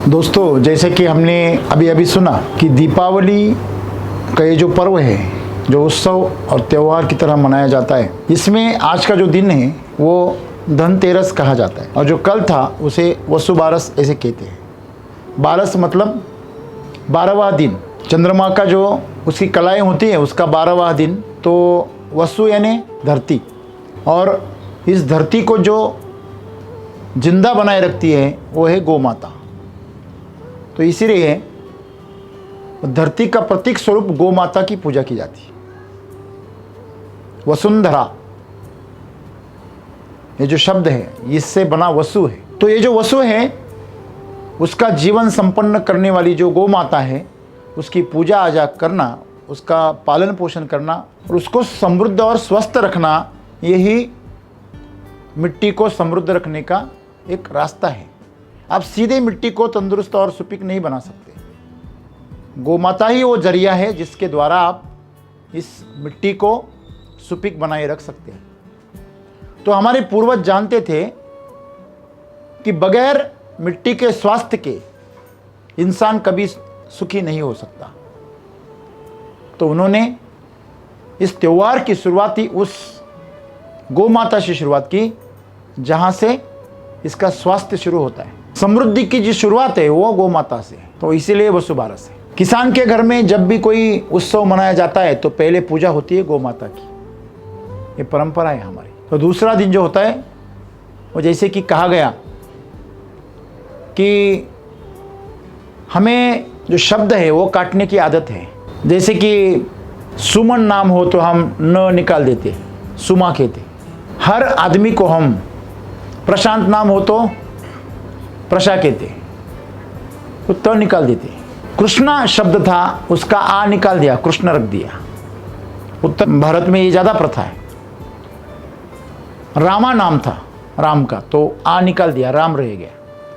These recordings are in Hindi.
दोस्तों, जैसे कि हमने अभी अभी सुना कि दीपावली का ये जो पर्व है, जो उत्सव और त्यौहार की तरह मनाया जाता है, इसमें आज का जो दिन है वो धनतेरस कहा जाता है और जो कल था उसे वसुबारस ऐसे कहते हैं। बारस मतलब 12वां दिन, चंद्रमा का जो उसकी कलाएं होती हैं उसका 12वां दिन। तो वसु यानी धरती, और इस धरती को जो जिंदा बनाए रखती है वो है गौ माता। तो इसीलिए धरती का प्रतीक स्वरूप गौ माता की पूजा की जाती है। वसुंधरा ये जो शब्द है इससे बना वसु है। तो ये जो वसु है उसका जीवन संपन्न करने वाली जो गौ माता है उसकी पूजा आजा करना, उसका पालन पोषण करना और उसको समृद्ध और स्वस्थ रखना, यही मिट्टी को समृद्ध रखने का एक रास्ता है। आप सीधे मिट्टी को तंदुरुस्त और सुपीक नहीं बना सकते। गौ माता ही वो जरिया है जिसके द्वारा आप इस मिट्टी को सुपीक बनाए रख सकते हैं। तो हमारे पूर्वज जानते थे कि बगैर मिट्टी के स्वास्थ्य के इंसान कभी सुखी नहीं हो सकता। तो उन्होंने इस त्योहार की शुरुआत ही उस गौ माता से शुरुआत की जहाँ से इसका स्वास्थ्य शुरू होता है। समृद्धि की जो शुरुआत है वो गौ माता से, तो इसीलिए वसुबारस है। किसान के घर में जब भी कोई उत्सव मनाया जाता है तो पहले पूजा होती है गौ माता की, ये परंपरा है हमारी। तो दूसरा दिन जो होता है वो जैसे कि कहा गया कि हमें जो शब्द है वो काटने की आदत है। जैसे कि सुमन नाम हो तो हम न निकाल देते, सुमा कहते। हर आदमी को हम प्रशांत नाम हो तो प्रशा कहते, तो त निकाल देते। कृष्णा शब्द था उसका आ निकाल दिया, कृष्ण रख दिया। उत्तर भारत में ये ज़्यादा प्रथा है। रामा नाम था राम का, तो आ निकाल दिया, राम रह गया।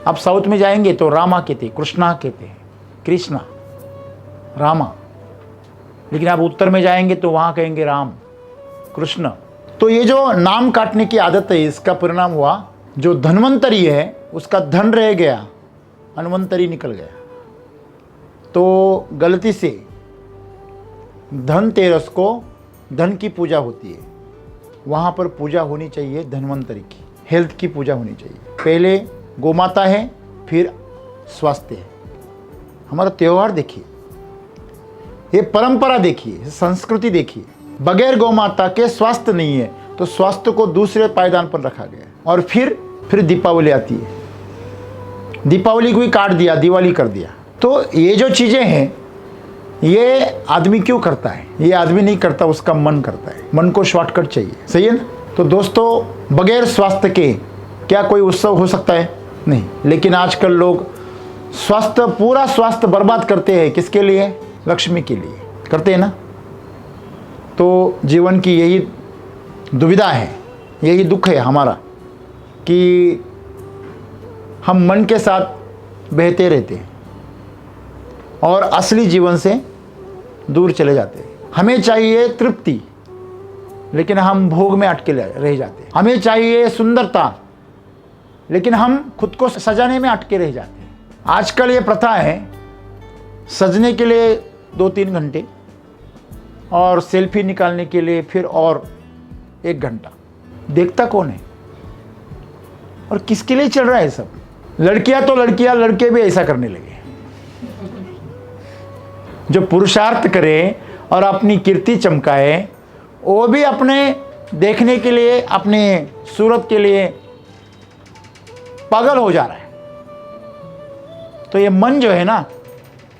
अब साउथ में जाएंगे तो रामा कहते, कृष्णा कहते हैं, कृष्णा रामा। लेकिन आप उत्तर में जाएंगे तो वहाँ कहेंगे राम कृष्ण। तो ये जो नाम काटने की आदत है इसका परिणाम हुआ जो धन्वंतरी है उसका धन रह गया, अन्वंतरी निकल गया। तो गलती से धनतेरस को धन की पूजा होती है, वहाँ पर पूजा होनी चाहिए धन्वंतरी की, हेल्थ की पूजा होनी चाहिए। पहले गौ माता है फिर स्वास्थ्य है। हमारा त्यौहार देखिए, ये परंपरा देखिए, संस्कृति देखिए। बगैर गौ माता के स्वास्थ्य नहीं है, तो स्वास्थ्य को दूसरे पायदान पर रखा गया। और फिर दीपावली आती है, दीपावली को ही काट दिया, दिवाली कर दिया। तो ये जो चीज़ें हैं ये आदमी क्यों करता है? ये आदमी नहीं करता, उसका मन करता है। मन को शॉर्टकट चाहिए, सही है ना? तो दोस्तों, बगैर स्वास्थ्य के क्या कोई उत्सव हो सकता है? नहीं। लेकिन आजकल लोग पूरा स्वास्थ्य बर्बाद करते हैं। किसके लिए? लक्ष्मी के लिए करते हैं ना। तो जीवन की यही दुविधा है, यही दुख है हमारा कि हम मन के साथ बहते रहते हैं और असली जीवन से दूर चले जाते हैं। हमें चाहिए तृप्ति, लेकिन हम भोग में अटके रह जाते हैं। हमें चाहिए सुंदरता, लेकिन हम खुद को सजाने में अटके रह जाते हैं। आजकल ये प्रथा है सजने के लिए 2-3 घंटे और सेल्फी निकालने के लिए फिर और 1 घंटा। देखता कौन है और किसके लिए चल रहा है सब? लड़कियां तो लड़कियां, लड़के भी ऐसा करने लगे। जो पुरुषार्थ करे और अपनी कीर्ति चमकाए वो भी अपने देखने के लिए, अपने सूरत के लिए पागल हो जा रहा है। तो ये मन जो है ना,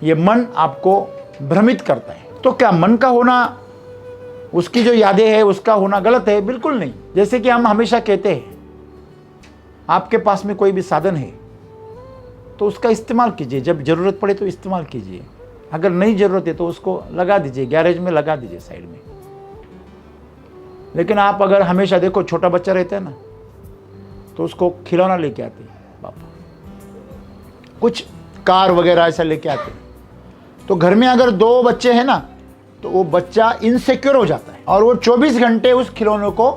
ये मन आपको भ्रमित करता है। तो क्या मन का होना, उसकी जो यादें हैं उसका होना गलत है? बिल्कुल नहीं। जैसे कि हम हमेशा कहते हैं, आपके पास में कोई भी साधन है तो उसका इस्तेमाल कीजिए, जब ज़रूरत पड़े तो इस्तेमाल कीजिए। अगर नहीं ज़रूरत है तो उसको लगा दीजिए, गैरेज में लगा दीजिए साइड में। लेकिन आप अगर हमेशा देखो, छोटा बच्चा रहता है ना तो उसको खिलौना लेके आते हैं पापा, कुछ कार वगैरह ऐसा लेके आते हैं। तो घर में अगर 2 बच्चे हैं ना तो वो बच्चा इनसिक्योर हो जाता है और वो 24 घंटे उस खिलौने को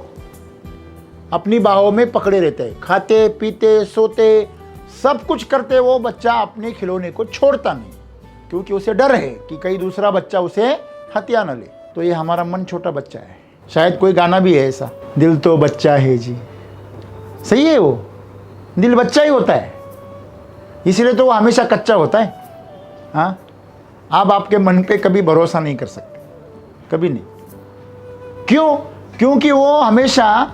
अपनी बाहों में पकड़े रहते हैं, खाते पीते सोते सब कुछ करते वो बच्चा अपने खिलौने को छोड़ता नहीं, क्योंकि उसे डर है कि कहीं दूसरा बच्चा उसे हत्या न ले। तो ये हमारा मन छोटा बच्चा है। शायद कोई गाना भी है ऐसा, दिल तो बच्चा है जी। सही है, वो दिल बच्चा ही होता है, इसीलिए तो वो हमेशा कच्चा होता है। हाँ, आप आपके मन पे कभी भरोसा नहीं कर सकते, कभी नहीं। क्यों? क्योंकि वो हमेशा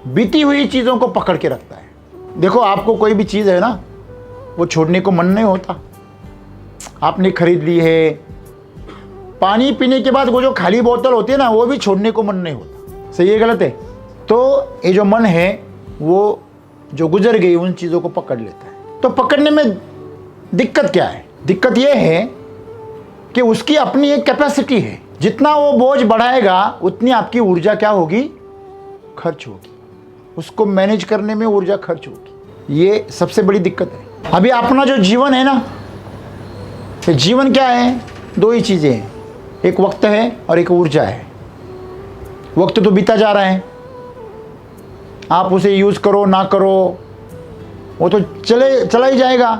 बीती हुई चीज़ों को पकड़ के रखता है। देखो, आपको कोई भी चीज़ है ना, वो छोड़ने को मन नहीं होता। आपने खरीद ली है, पानी पीने के बाद वो जो खाली बोतल होती है ना, वो भी छोड़ने को मन नहीं होता। सही है, गलत है? तो ये जो मन है वो जो गुजर गई उन चीज़ों को पकड़ लेता है। तो पकड़ने में दिक्कत क्या है? दिक्कत ये है कि उसकी अपनी एक कैपेसिटी है। जितना वो बोझ बढ़ाएगा उतनी आपकी ऊर्जा क्या होगी? खर्च होगी। उसको मैनेज करने में ऊर्जा खर्च होगी। ये सबसे बड़ी दिक्कत है। अभी अपना जो जीवन है ना, तो जीवन क्या है? दो ही चीज़ें हैं, एक वक्त है और एक ऊर्जा है। वक्त तो बीता जा रहा है, आप उसे यूज़ करो ना करो, वो तो चला ही जाएगा।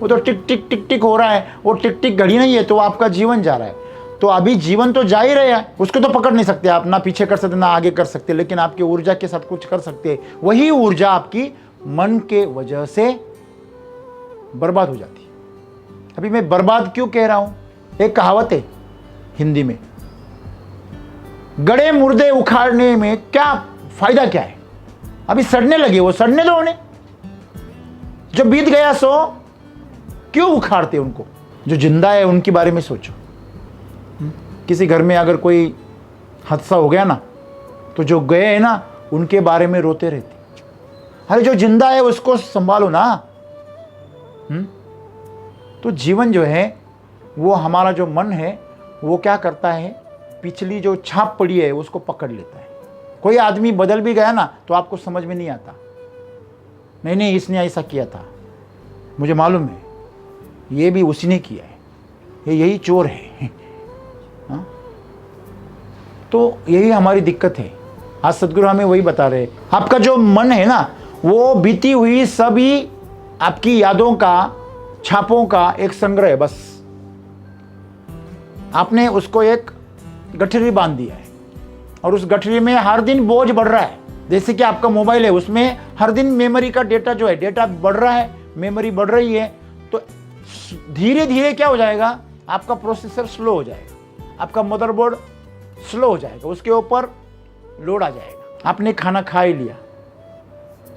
वो तो टिक टिक टिक टिक हो रहा है, वो टिक टिक घड़ी नहीं है, तो आपका जीवन जा रहा है। तो अभी जीवन तो जा ही रहा है, उसको तो पकड़ नहीं सकते आप, ना पीछे कर सकते ना आगे कर सकते, लेकिन आपकी ऊर्जा के साथ कुछ कर सकते हैं। वही ऊर्जा आपकी मन के वजह से बर्बाद हो जाती है। अभी मैं बर्बाद क्यों कह रहा हूं? एक कहावत है हिंदी में, गड़े मुर्दे उखाड़ने में क्या फायदा क्या है? अभी सड़ने लगे, वो सड़ने दो उन्हें। जो बीत गया सो क्यों उखाड़ते उनको? जो जिंदा है उनके बारे में सोचो। किसी घर में अगर कोई हादसा हो गया ना, तो जो गए हैं ना उनके बारे में रोते रहते। अरे जो जिंदा है उसको संभालो ना। तो जीवन जो है, वो हमारा जो मन है वो क्या करता है? पिछली जो छाप पड़ी है उसको पकड़ लेता है। कोई आदमी बदल भी गया ना तो आपको समझ में नहीं आता, नहीं इसने ऐसा किया था, मुझे मालूम है ये भी उसी ने किया है, यही चोर है। हाँ? तो यही हमारी दिक्कत है। आज सदगुरु हमें वही बता रहे, आपका जो मन है ना, वो बीती हुई सभी आपकी यादों का, छापों का एक संग्रह है। बस आपने उसको एक गठरी बांध दिया है, और उस गठरी में हर दिन बोझ बढ़ रहा है। जैसे कि आपका मोबाइल है, उसमें हर दिन मेमोरी का डेटा जो है, डेटा बढ़ रहा है, मेमोरी बढ़ रही है। तो धीरे धीरे क्या हो जाएगा? आपका प्रोसेसर स्लो हो जाएगा, आपका मदरबोर्ड स्लो हो जाएगा, उसके ऊपर लोड आ जाएगा। आपने खाना खा ही लिया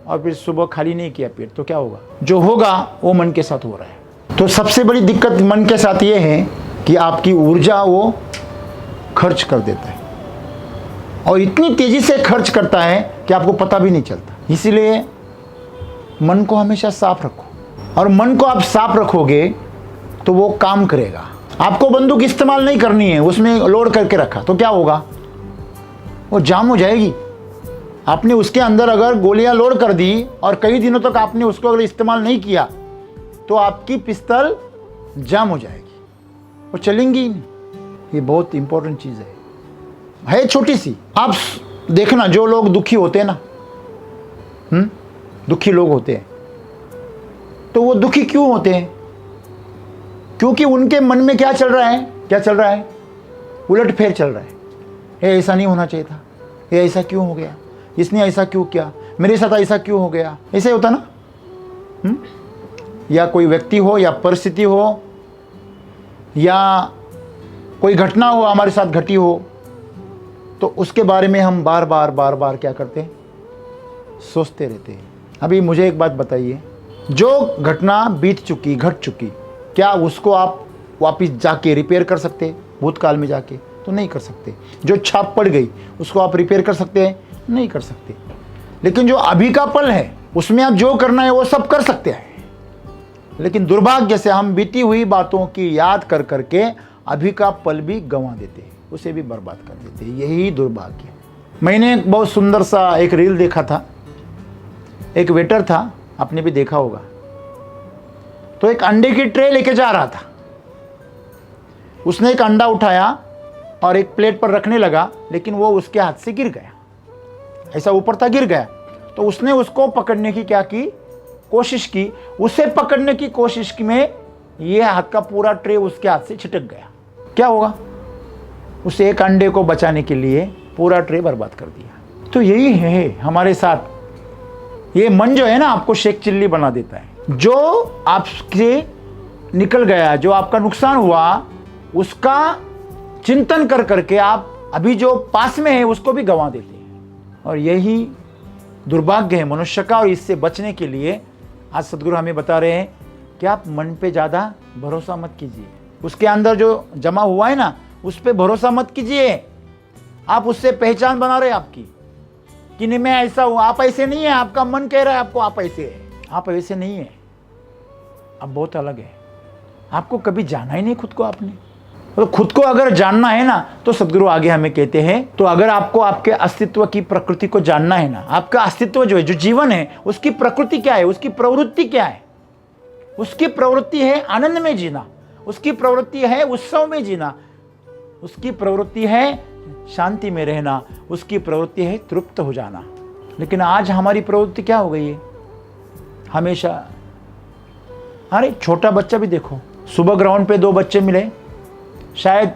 और फिर सुबह खाली नहीं किया पेट, तो क्या होगा? जो होगा वो मन के साथ हो रहा है। तो सबसे बड़ी दिक्कत मन के साथ ये है कि आपकी ऊर्जा वो खर्च कर देता है, और इतनी तेजी से खर्च करता है कि आपको पता भी नहीं चलता। इसीलिए मन को हमेशा साफ रखो, और मन को आप साफ रखोगे तो वो काम करेगा। आपको बंदूक इस्तेमाल नहीं करनी है, उसमें लोड करके रखा तो क्या होगा? वो जाम हो जाएगी। आपने उसके अंदर अगर गोलियां लोड कर दी और कई दिनों तक आपने उसको अगर इस्तेमाल नहीं किया, तो आपकी पिस्तौल जाम हो जाएगी, वो चलेंगी ही नहीं। ये बहुत इंपॉर्टेंट चीज़ है छोटी सी। आप देखना, जो लोग दुखी होते हैं ना, दुखी लोग होते हैं, तो वो दुखी क्यों होते हैं? क्योंकि उनके मन में क्या चल रहा है? क्या चल रहा है? उलटफेर चल रहा है। ये ऐसा नहीं होना चाहिए था, ये ऐसा क्यों हो गया, इसने ऐसा क्यों किया, मेरे साथ ऐसा क्यों हो गया। ऐसे होता ना। या कोई व्यक्ति हो, या परिस्थिति हो, या कोई घटना हो हमारे साथ घटी हो, तो उसके बारे में हम बार बार क्या करते हैं? सोचते रहते हैं। अभी मुझे एक बात बताइए, जो घटना बीत चुकी, घट चुकी, क्या उसको आप वापस जाके रिपेयर कर सकते? भूतकाल में जाके तो नहीं कर सकते। जो छाप पड़ गई उसको आप रिपेयर कर सकते हैं? नहीं कर सकते। लेकिन जो अभी का पल है उसमें आप जो करना है वो सब कर सकते हैं। लेकिन दुर्भाग्य से हम बीती हुई बातों की याद कर करके अभी का पल भी गंवा देते हैं, उसे भी बर्बाद कर देते हैं। यही दुर्भाग्य है। मैंने एक बहुत सुंदर सा एक रील देखा था। एक वेटर था, आपने भी देखा होगा, तो एक अंडे की ट्रे लेके जा रहा था। उसने एक अंडा उठाया और एक प्लेट पर रखने लगा, लेकिन वो उसके हाथ से गिर गया। ऐसा ऊपर था, गिर गया। तो उसने उसको पकड़ने की क्या की, कोशिश की, उसे पकड़ने की कोशिश की में ये हाथ का पूरा ट्रे उसके हाथ से छिटक गया। क्या होगा? उस एक अंडे को बचाने के लिए पूरा ट्रे बर्बाद कर दिया। तो यही है हमारे साथ। ये मन जो है ना, आपको शेख चिल्ली बना देता है। जो आपसे निकल गया, जो आपका नुकसान हुआ, उसका चिंतन कर करके आप अभी जो पास में है उसको भी गंवा देते हैं। और यही दुर्भाग्य है मनुष्य का। और इससे बचने के लिए आज सद्गुरु हमें बता रहे हैं कि आप मन पे ज़्यादा भरोसा मत कीजिए। उसके अंदर जो जमा हुआ है ना, उस पर भरोसा मत कीजिए। आप उससे पहचान बना रहे आपकी कि नहीं मैं ऐसा हूँ। आप ऐसे नहीं है, आपका मन कह रहा है आपको आप ऐसे है। आप ऐसे नहीं है, आप बहुत अलग है। आपको कभी जाना ही नहीं खुद को आपने। तो खुद को अगर जानना है ना, तो सद्गुरु आगे हमें कहते हैं, तो अगर आपको आपके अस्तित्व की प्रकृति को जानना है ना, आपका अस्तित्व जो है, जो जीवन है, उसकी प्रकृति क्या है, उसकी प्रवृत्ति क्या है। उसकी प्रवृत्ति है आनंद में जीना, उसकी प्रवृत्ति है उत्सव में जीना, उसकी प्रवृत्ति है शांति में रहना, उसकी प्रवृत्ति है तृप्त हो जाना। लेकिन आज हमारी प्रवृत्ति क्या हो गई है? हमेशा, अरे छोटा बच्चा भी देखो, सुबह ग्राउंड पे 2 बच्चे मिले, शायद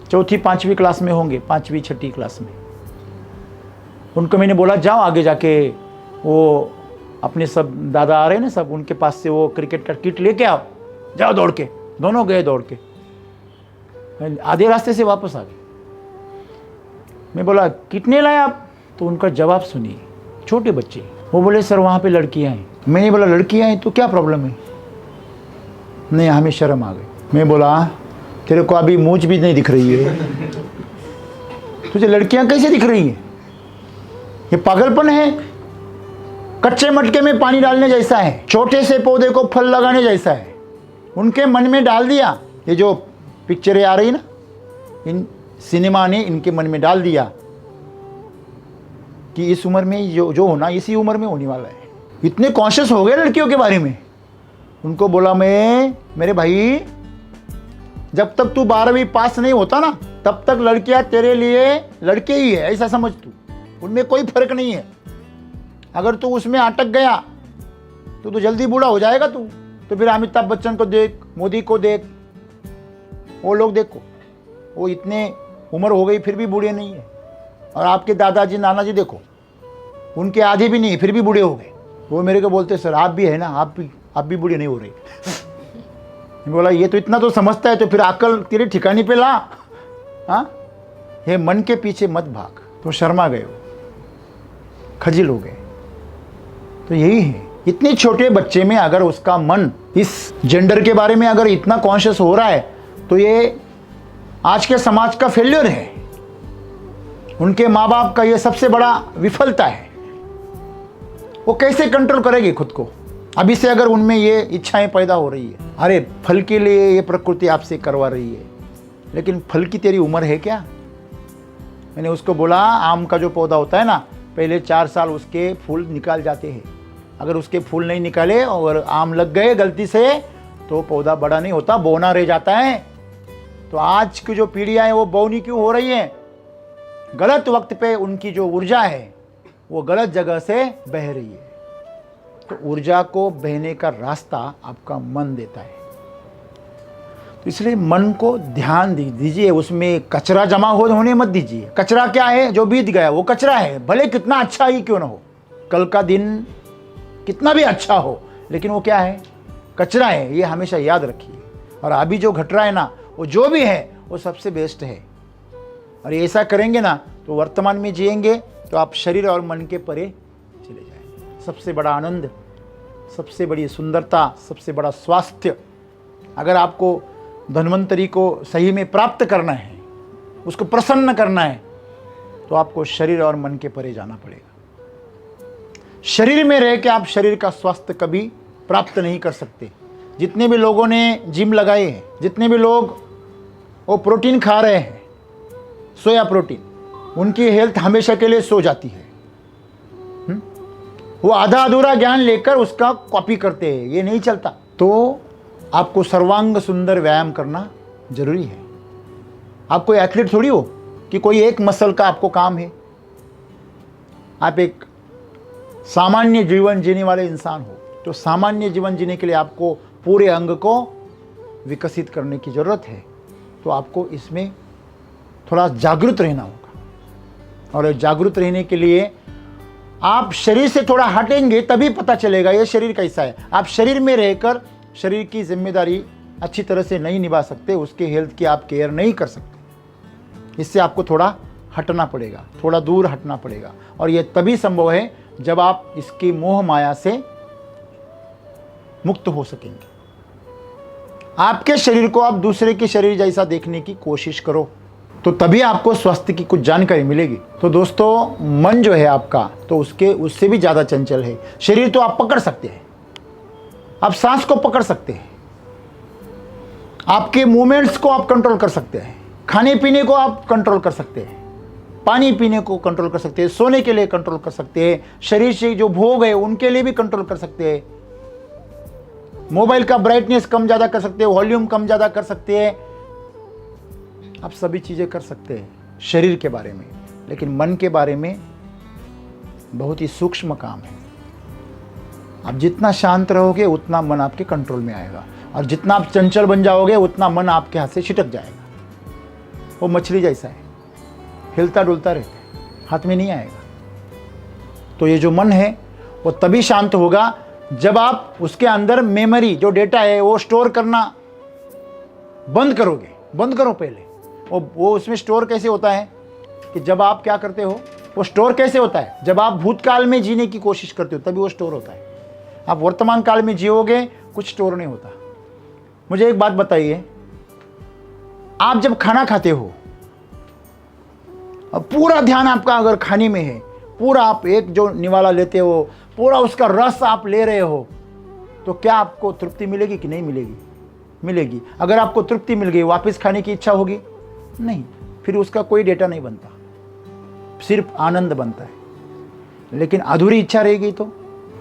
4ठी 5वीं क्लास में होंगे, 5वीं 6ठी क्लास में। उनको मैंने बोला जाओ आगे जाके वो अपने सब दादा आ रहे हैं ना, सब उनके पास से वो क्रिकेट का किट लेके आओ, जाओ दौड़ के। दोनों गए दौड़ के, आधे रास्ते से वापस आ गए। मैं बोला कितने लाए आप? तो उनका जवाब सुनिए, छोटे बच्चे। वो बोले सर वहाँ पे लड़कियाँ हैं। मैंने बोला लड़कियाँ हैं तो क्या प्रॉब्लम है? नहीं, हमें शर्म आ गई। मैं बोला तेरे को अभी मूंछ भी नहीं दिख रही है, तुझे लड़कियाँ कैसे दिख रही हैं? ये पागलपन है। कच्चे मटके में पानी डालने जैसा है, छोटे से पौधे को फल लगाने जैसा है। उनके मन में डाल दिया, ये जो पिक्चरें आ रही ना, इन सिनेमा ने इनके मन में डाल दिया कि इस उम्र में जो होना इसी उम्र में होने वाला है। इतने कॉन्शियस हो गए लड़कियों के बारे में। उनको बोला मैं, मेरे भाई जब तक तू 12वीं पास नहीं होता ना, तब तक लड़कियां तेरे लिए लड़के ही है, ऐसा समझ तू। उनमें कोई फर्क नहीं है। अगर तू उसमें अटक गया तो जल्दी बूढ़ा हो जाएगा तू। तो फिर अमिताभ बच्चन को देख, मोदी को देख, वो लोग देखो, वो इतने उम्र हो गई फिर भी बूढ़े नहीं है। और आपके दादाजी नाना जी देखो, उनके आधे भी नहीं फिर भी बूढ़े हो गए। वो मेरे को बोलते सर आप भी है ना, आप भी बूढ़े नहीं हो रहे। बोला ये तो इतना तो समझता है, तो फिर अकल तेरे ठिकाने पे ला। हाँ, ये मन के पीछे मत भाग। तो शर्मा गए, खजिल हो गए। तो यही है, इतने छोटे बच्चे में अगर उसका मन इस जेंडर के बारे में अगर इतना कॉन्शियस हो रहा है, तो ये आज के समाज का फेल्योर है। उनके माँ बाप का ये सबसे बड़ा विफलता है। वो कैसे कंट्रोल करेगी खुद को? अभी से अगर उनमें ये इच्छाएं पैदा हो रही है, अरे फल के लिए ये प्रकृति आपसे करवा रही है, लेकिन फल की तेरी उम्र है क्या? मैंने उसको बोला आम का जो पौधा होता है ना, पहले 4 साल उसके फूल निकाल जाते हैं। अगर उसके फूल नहीं निकाले और आम लग गए गलती से, तो पौधा बड़ा नहीं होता, बौना रह जाता है। तो आज की जो पीढ़ियाँ हैं वो बौनी क्यों हो रही हैं? गलत वक्त पे उनकी जो ऊर्जा है वो गलत जगह से बह रही है। तो ऊर्जा को बहने का रास्ता आपका मन देता है। तो इसलिए मन को ध्यान दीजिए, उसमें कचरा जमा होने मत दीजिए। कचरा क्या है? जो बीत गया वो कचरा है, भले कितना अच्छा ही क्यों ना हो, कल का दिन कितना भी अच्छा हो, लेकिन वो क्या है? कचरा है। ये हमेशा याद रखिए। और अभी जो घट रहा है ना, वो जो भी है वो सबसे बेस्ट है। और ऐसा करेंगे ना तो वर्तमान में जिएंगे तो आप शरीर और मन के परे चले जाएंगे। सबसे बड़ा आनंद, सबसे बड़ी सुंदरता, सबसे बड़ा स्वास्थ्य, अगर आपको धन्वंतरी को सही में प्राप्त करना है, उसको प्रसन्न करना है, तो आपको शरीर और मन के परे जाना पड़ेगा। शरीर में रह के आप शरीर का स्वास्थ्य कभी प्राप्त नहीं कर सकते। जितने भी लोगों ने जिम लगाए हैं, जितने भी लोग वो प्रोटीन खा रहे हैं, सोया प्रोटीन, उनकी हेल्थ हमेशा के लिए सो जाती है। वो आधा अधूरा ज्ञान लेकर उसका कॉपी करते हैं, ये नहीं चलता। तो आपको सर्वांग सुंदर व्यायाम करना जरूरी है। आप कोई एथलीट थोड़ी हो कि कोई एक मसल का आपको काम है। आप एक सामान्य जीवन जीने वाले इंसान हो। तो सामान्य जीवन जीने के लिए आपको पूरे अंग को विकसित करने की ज़रूरत है। तो आपको इसमें थोड़ा जागरूक रहना होगा, और जागरूक रहने के लिए आप शरीर से थोड़ा हटेंगे तभी पता चलेगा ये शरीर कैसा है। आप शरीर में रहकर शरीर की जिम्मेदारी अच्छी तरह से नहीं निभा सकते, उसके हेल्थ की आप केयर नहीं कर सकते। इससे आपको थोड़ा हटना पड़ेगा, थोड़ा दूर हटना पड़ेगा, और यह तभी संभव है जब आप इसकी मोह माया से मुक्त हो सकेंगे। आपके शरीर को आप दूसरे के शरीर जैसा देखने की कोशिश करो, तो तभी आपको स्वास्थ्य की कुछ जानकारी मिलेगी। तो दोस्तों, मन जो है आपका, तो उससे भी ज़्यादा चंचल है। शरीर तो आप पकड़ सकते हैं, आप सांस को पकड़ सकते हैं, आपके मूवमेंट्स को आप कंट्रोल कर सकते हैं, खाने पीने को आप कंट्रोल कर सकते हैं, पानी पीने को कंट्रोल कर सकते हैं, सोने के लिए कंट्रोल कर सकते हैं, शरीर से जो भोग है उनके लिए भी कंट्रोल कर सकते हैं, मोबाइल का ब्राइटनेस कम ज़्यादा कर सकते हैं, वॉल्यूम कम ज़्यादा कर सकते हैं, आप सभी चीज़ें कर सकते हैं शरीर के बारे में। लेकिन मन के बारे में बहुत ही सूक्ष्म काम है। आप जितना शांत रहोगे उतना मन आपके कंट्रोल में आएगा, और जितना आप चंचल बन जाओगे उतना मन आपके हाथ से छिटक जाएगा। वो मछली जैसा है, हिलता डुलता रहता है, हाथ में नहीं आएगा। तो ये जो मन है वो तभी शांत होगा जब आप उसके अंदर मेमोरी जो डेटा है वो स्टोर करना बंद करोगे। बंद करो पहले। वो उसमें स्टोर कैसे होता है कि जब आप क्या करते हो, वो स्टोर कैसे होता है, जब आप भूतकाल में जीने की कोशिश करते हो तभी वो स्टोर होता है। आप वर्तमान काल में जियोगे कुछ स्टोर नहीं होता। मुझे एक बात बताइए, आप जब खाना खाते हो, पूरा ध्यान आपका अगर खाने में है, पूरा आप एक जो निवाला लेते हो, पूरा उसका रस आप ले रहे हो, तो क्या आपको तृप्ति मिलेगी कि नहीं मिलेगी? मिलेगी। अगर आपको तृप्ति मिल गई, वापस खाने की इच्छा होगी? नहीं। फिर उसका कोई डेटा नहीं बनता, सिर्फ आनंद बनता है। लेकिन अधूरी इच्छा रहेगी तो,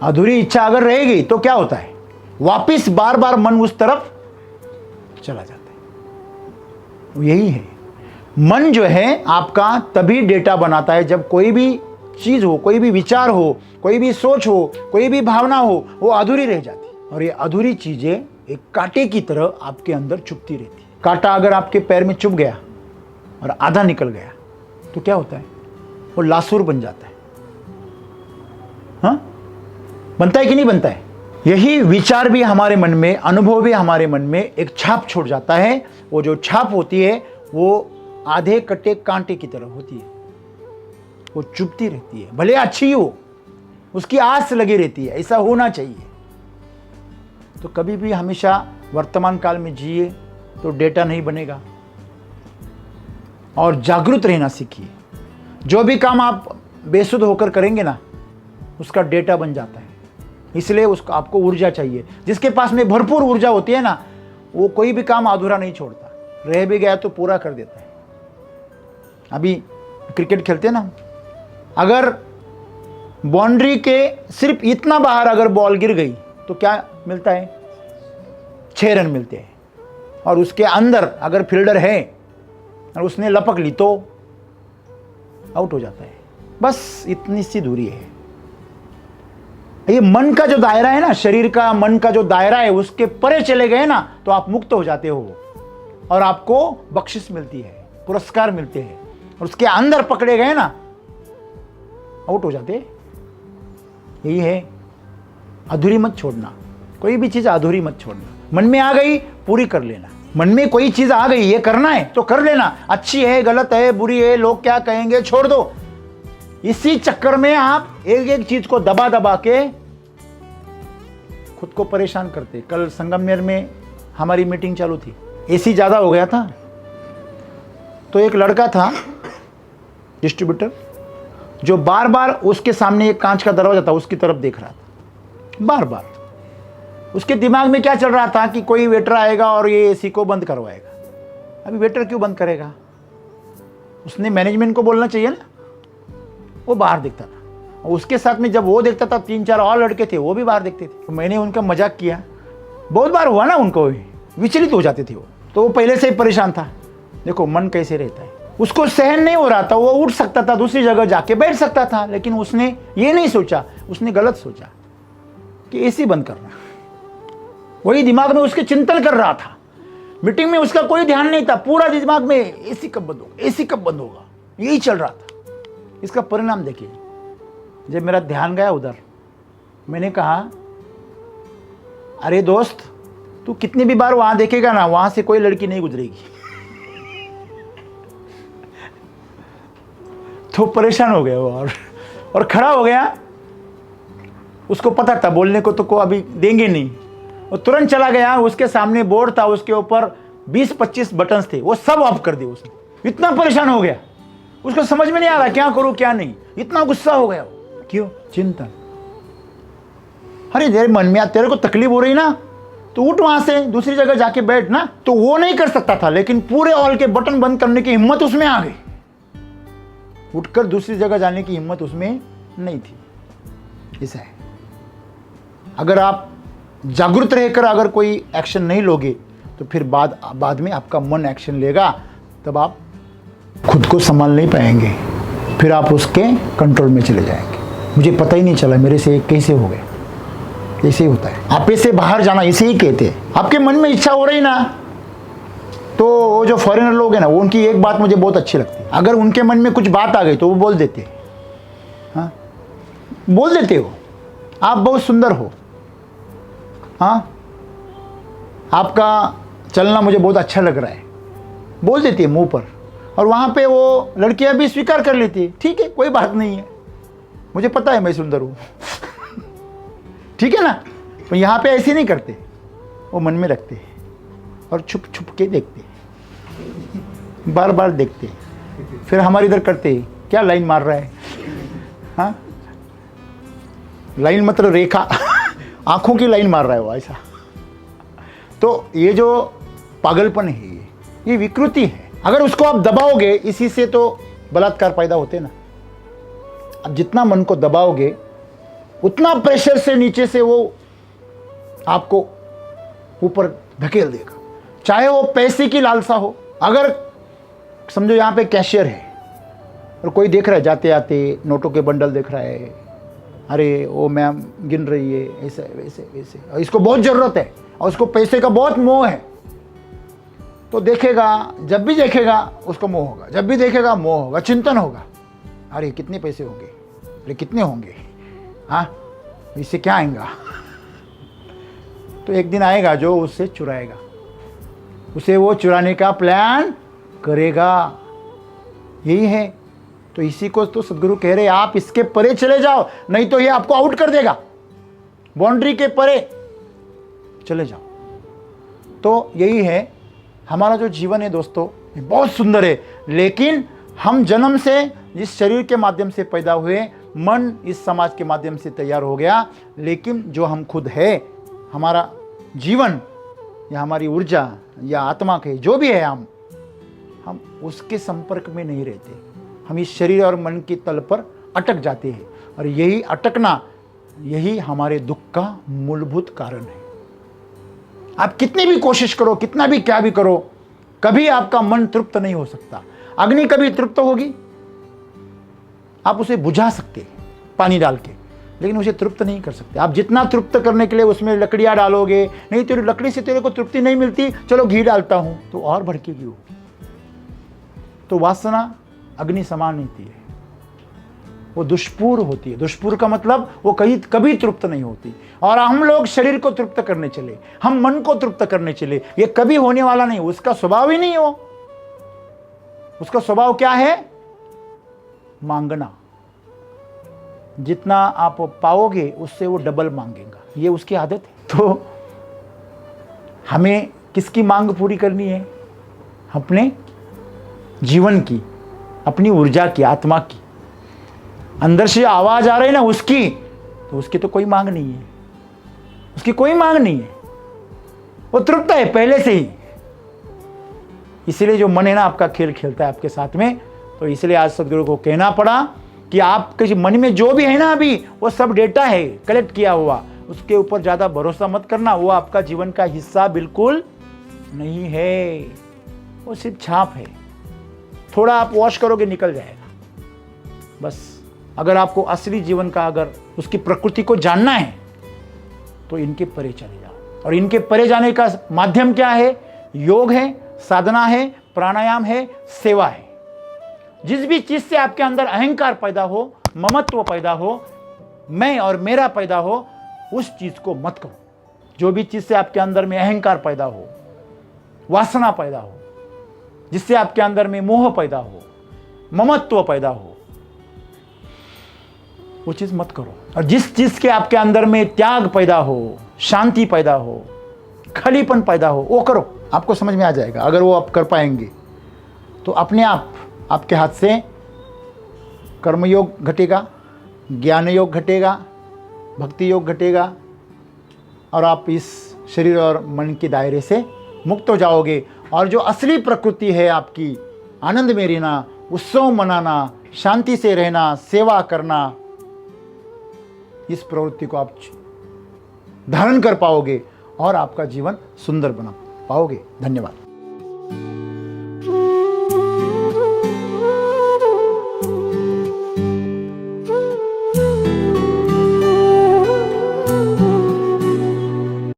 अधूरी इच्छा अगर रहेगी तो क्या होता है, वापस बार बार मन उस तरफ चला जाता है। यही है, मन जो है आपका तभी डेटा बनाता है जब कोई भी चीज हो, कोई भी विचार हो, कोई भी सोच हो, कोई भी भावना हो, वो अधूरी रह जाती है। और ये अधूरी चीजें एक कांटे की तरह आपके अंदर चुभती रहती है। कांटा अगर आपके पैर में चुभ गया और आधा निकल गया तो क्या होता है, वो लासूर बन जाता है। हाँ, बनता है कि नहीं बनता है? यही विचार भी हमारे मन में, अनुभव भी हमारे मन में एक छाप छोड़ जाता है। वो जो छाप होती है वो आधे कटे कांटे की तरह होती है, वो चुभती रहती है। भले अच्छी हो, उसकी आस लगी रहती है, ऐसा होना चाहिए। तो कभी भी हमेशा वर्तमान काल में जिए तो डेटा नहीं बनेगा। और जागरूक रहना सीखिए। जो भी काम आप बेसुध होकर करेंगे ना, उसका डेटा बन जाता है। इसलिए उसको आपको ऊर्जा चाहिए। जिसके पास में भरपूर ऊर्जा होती है ना, वो कोई भी काम अधूरा नहीं छोड़ता, रह भी गया तो पूरा कर देता है। अभी क्रिकेट खेलते हैं ना, अगर बाउंड्री के सिर्फ इतना बाहर अगर बॉल गिर गई तो क्या मिलता है, 6 रन मिलते हैं। और उसके अंदर अगर फील्डर है और उसने लपक ली तो आउट हो जाता है। बस इतनी सी दूरी है। ये मन का जो दायरा है ना, शरीर का, मन का जो दायरा है, उसके परे चले गए ना तो आप मुक्त हो जाते हो, और आपको बख्शिश मिलती है, पुरस्कार मिलते हैं। और उसके अंदर पकड़े गए ना, आउट हो जाते। यही है, अधूरी मत छोड़ना। कोई भी चीज अधूरी मत छोड़ना। मन में आ गई पूरी कर लेना। मन में कोई चीज आ गई, ये करना है तो कर लेना। अच्छी है, गलत है, बुरी है, लोग क्या कहेंगे, छोड़ दो। इसी चक्कर में आप एक एक चीज को दबा दबा के खुद को परेशान करते। कल संगमनेर में हमारी मीटिंग चालू थी, एसी ज्यादा हो गया था, तो एक लड़का था डिस्ट्रीब्यूटर, जो बार बार उसके सामने एक कांच का दरवाजा था, उसकी तरफ देख रहा था बार बार। उसके दिमाग में क्या चल रहा था कि कोई वेटर आएगा और ये एसी को बंद करवाएगा। अभी वेटर क्यों बंद करेगा, उसने मैनेजमेंट को बोलना चाहिए ना। वो बाहर देखता था, और उसके साथ में जब वो देखता था 3-4 और लड़के थे, वो भी बाहर देखते थे। तो मैंने उनका मजाक किया, बहुत बार हुआ ना, उनको भी विचलित हो जाते थे वो। तो वो पहले से ही परेशान था। देखो मन कैसे रहता है, उसको सहन नहीं हो रहा था। वो उठ सकता था, दूसरी जगह जाके बैठ सकता था, लेकिन उसने ये नहीं सोचा, उसने गलत सोचा। कि एसी बंद करना। वही दिमाग में उसके चिंतन कर रहा था। मीटिंग में उसका कोई ध्यान नहीं था, पूरा दिमाग में एसी कब बंद होगा, एसी कब बंद होगा, यही चल रहा था। इसका परिणाम देखिए, जब मेरा ध्यान गया उधर, मैंने कहा अरे दोस्त, तू कितनी भी बार वहां देखेगा ना, वहां से कोई लड़की नहीं गुजरेगी। तो परेशान हो गया वो और खड़ा हो गया। उसको पता था बोलने को तो को अभी देंगे नहीं, और तुरंत चला गया। उसके सामने बोर्ड था, उसके ऊपर 20-25 बटन्स थे, वो सब ऑफ कर दिए उसने। इतना परेशान हो गया, उसको समझ में नहीं आ रहा क्या करूं क्या नहीं, इतना गुस्सा हो गया वो। क्यों? चिंतन। अरे तेरे मन में तेरे को तकलीफ हो रही ना, तो उठ वहां से, दूसरी जगह जाके बैठ ना। तो वो नहीं कर सकता था, लेकिन पूरे ऑल के बटन बंद करने की हिम्मत उसमें आ गई। उठकर दूसरी जगह जाने की हिम्मत उसमें नहीं थी। ऐसा है, अगर आप जागरूक रहकर अगर कोई एक्शन नहीं लोगे, तो फिर बाद में आपका मन एक्शन लेगा, तब आप खुद को संभाल नहीं पाएंगे, फिर आप उसके कंट्रोल में चले जाएंगे। मुझे पता ही नहीं चला मेरे से कैसे हो गया। ऐसे ही होता है, आप ऐसे बाहर जाना इसे ही कहते हैं। आपके मन में इच्छा हो रही ना, तो वो जो फॉरेनर लोग हैं ना, वो उनकी एक बात मुझे बहुत अच्छी लगती है। अगर उनके मन में कुछ बात आ गई तो वो बोल देते हैं, हाँ बोल देते हो, आप बहुत सुंदर हो, हाँ आपका चलना मुझे बहुत अच्छा लग रहा है, बोल देती है मुंह पर। और वहाँ पे वो लड़कियाँ भी स्वीकार कर लेती है, ठीक है कोई बात नहीं है, मुझे पता है मैं सुंदर हूँ। ठीक है ना। तो यहाँ पे ऐसे नहीं करते, वो मन में रखते हैं और छुप छुप के देखते हैं, बार बार देखते हैं। फिर हमारे इधर करते हैं, क्या लाइन मार रहा है, हाँ लाइन मतलब रेखा, आंखों की लाइन मार रहा है वो ऐसा। तो ये जो पागलपन है, ये विकृति है। अगर उसको आप दबाओगे, इसी से तो बलात्कार पैदा होते ना। अब जितना मन को दबाओगे, उतना प्रेशर से नीचे से वो आपको ऊपर धकेल देगा, चाहे वो पैसे की लालसा हो। अगर समझो यहाँ पे कैशियर है और कोई देख रहा है, जाते आते नोटों के बंडल देख रहा है, अरे वो मैम गिन रही है, ऐसे वैसे वैसे, और इसको बहुत ज़रूरत है और उसको पैसे का बहुत मोह है, तो देखेगा, जब भी देखेगा उसको मोह होगा, जब भी देखेगा मोह होगा, चिंतन होगा, अरे कितने पैसे होंगे, अरे कितने होंगे, हाँ इससे क्या आएगा। तो एक दिन आएगा जो उससे चुराएगा, उसे वो चुराने का प्लान करेगा। यही है। तो इसी को तो सदगुरु कह रहे, आप इसके परे चले जाओ, नहीं तो ये आपको आउट कर देगा, बाउंड्री के परे चले जाओ। तो यही है हमारा जो जीवन है दोस्तों, ये बहुत सुंदर है। लेकिन हम जन्म से जिस शरीर के माध्यम से पैदा हुए, मन इस समाज के माध्यम से तैयार हो गया, लेकिन जो हम खुद है, हमारा जीवन या हमारी ऊर्जा या आत्मा के जो भी है, हम उसके संपर्क में नहीं रहते। हम इस शरीर और मन की तल पर अटक जाते हैं, और यही अटकना, यही हमारे दुख का मूलभूत कारण है। आप कितनी भी कोशिश करो, कितना भी क्या भी करो, कभी आपका मन तृप्त नहीं हो सकता। अग्नि कभी तृप्त होगी, आप उसे बुझा सकते हैं पानी डाल के, लेकिन उसे तृप्त नहीं कर सकते। आप जितना तृप्त करने के लिए उसमें लकड़ियाँ डालोगे, नहीं तेरी लकड़ी से तेरे को तृप्ति नहीं मिलती, चलो घी डालता हूँ, तो और भड़केगी वो। तो वासना अग्नि समान होती है, वो दुष्पूर होती है। दुष्पूर का मतलब वो कभी तृप्त नहीं होती। और हम लोग शरीर को तृप्त करने चले, हम मन को तृप्त करने चले, ये कभी होने वाला नहीं, उसका स्वभाव ही नहीं हो। उसका स्वभाव क्या है? मांगना। जितना आप पाओगे उससे वो डबल मांगेगा, ये उसकी आदत है। तो हमें किसकी मांग पूरी करनी है? अपने जीवन की, अपनी ऊर्जा की, आत्मा की। अंदर से आवाज आ रही है ना उसकी, तो उसकी तो कोई मांग नहीं है, उसकी कोई मांग नहीं है, वो तृप्त है पहले से ही। इसलिए जो मन है ना आपका खेल खेलता है आपके साथ में। तो इसलिए आज सदगुरु को कहना पड़ा कि आपके मन में जो भी है ना अभी, वो सब डेटा है कलेक्ट किया हुआ, उसके ऊपर ज्यादा भरोसा मत करना। वो आपका जीवन का हिस्सा बिल्कुल नहीं है, वो सिर्फ छाप है। थोड़ा आप वॉश करोगे निकल जाएगा बस। अगर आपको असली जीवन का, अगर उसकी प्रकृति को जानना है, तो इनके परे चले जाओ। और इनके परे जाने का माध्यम क्या है? योग है, साधना है, प्राणायाम है, सेवा है। जिस भी चीज से आपके अंदर अहंकार पैदा हो, ममत्व पैदा हो, मैं और मेरा पैदा हो, उस चीज को मत करो। जो भी चीज से आपके अंदर में अहंकार पैदा हो, वासना पैदा हो, जिससे आपके अंदर में मोह पैदा हो, ममत्व पैदा हो, वो चीज मत करो। और जिस चीज के आपके अंदर में त्याग पैदा हो, शांति पैदा हो, खालीपन पैदा हो, वो करो। आपको समझ में आ जाएगा। अगर वो आप कर पाएंगे तो अपने आप आपके हाथ से कर्मयोग घटेगा, ज्ञान योग घटेगा, भक्ति योग घटेगा, और आप इस शरीर और मन के दायरे से मुक्त हो जाओगे। और जो असली प्रकृति है आपकी, आनंद में रहना, उत्सव मनाना, शांति से रहना, सेवा करना, इस प्रवृत्ति को आप धारण कर पाओगे और आपका जीवन सुंदर बना पाओगे। धन्यवाद।